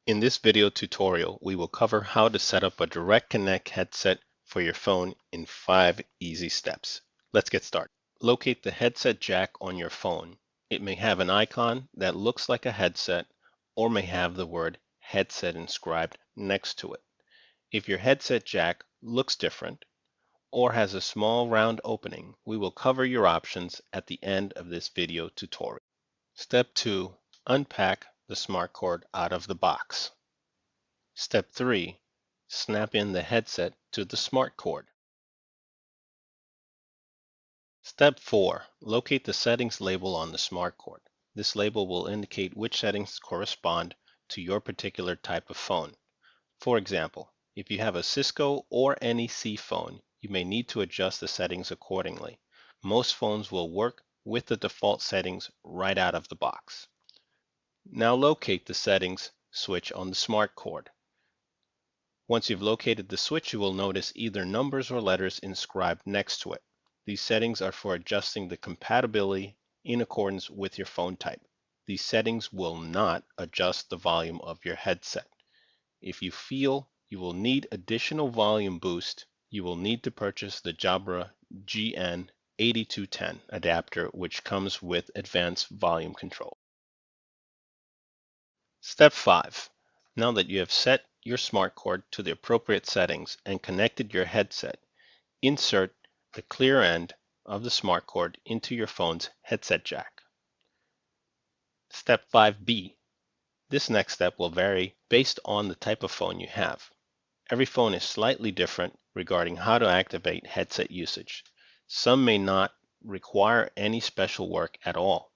In this video tutorial, we will cover how to set up a direct connect headset for your phone in 5 easy steps. Let's get started. Locate the headset jack on your phone. It may have an icon that looks like a headset or may have the word headset inscribed next to it. If your headset jack looks different or has a small round opening, we will cover your options at the end of this video tutorial. Step 2. Unpack the smart cord out of the box. Step 3. Snap in the headset to the smart cord. Step 4. Locate the settings label on the smart cord. This label will indicate which settings correspond to your particular type of phone. For example, if you have a Cisco or NEC phone, you may need to adjust the settings accordingly. Most phones will work with the default settings right out of the box. Now locate the settings switch on the smart cord. Once you've located the switch, you will notice either numbers or letters inscribed next to it. These settings are for adjusting the compatibility in accordance with your phone type. These settings will not adjust the volume of your headset. If you feel you will need additional volume boost, you will need to purchase the Jabra GN8210 adapter, which comes with advanced volume control. Step 5. Now that you have set your smart cord to the appropriate settings and connected your headset, insert the clear end of the smart cord into your phone's headset jack. Step 5B. This next step will vary based on the type of phone you have. Every phone is slightly different regarding how to activate headset usage. Some may not require any special work at all,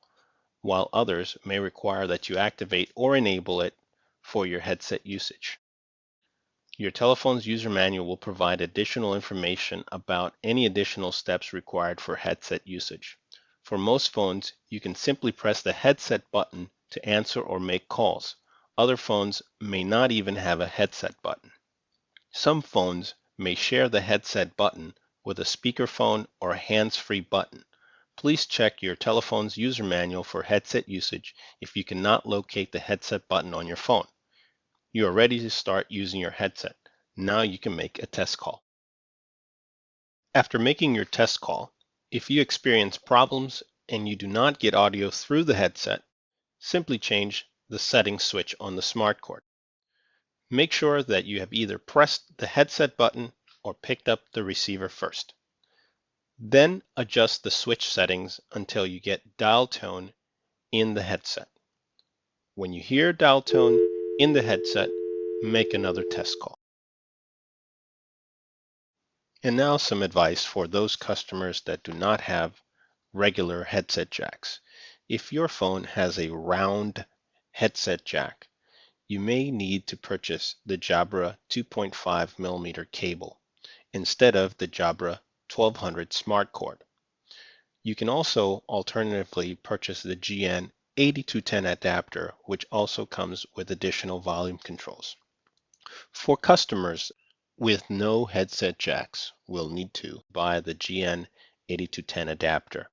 while others may require that you activate or enable it for your headset usage. Your telephone's user manual will provide additional information about any additional steps required for headset usage. For most phones, you can simply press the headset button to answer or make calls. Other phones may not even have a headset button. Some phones may share the headset button with a speakerphone or a hands-free button. Please check your telephone's user manual for headset usage if you cannot locate the headset button on your phone. You are ready to start using your headset. Now you can make a test call. After making your test call, if you experience problems and you do not get audio through the headset, simply change the settings switch on the smart cord. Make sure that you have either pressed the headset button or picked up the receiver first. Then adjust the switch settings until you get dial tone in the headset. When you hear dial tone in the headset, make another test call. And now some advice for those customers that do not have regular headset jacks. If your phone has a round headset jack, you may need to purchase the Jabra 2.5mm cable instead of the Jabra 1200 smart cord. You can also alternatively purchase the GN8210 adapter, which also comes with additional volume controls. For customers with no headset jacks, will need to buy the GN8210 adapter.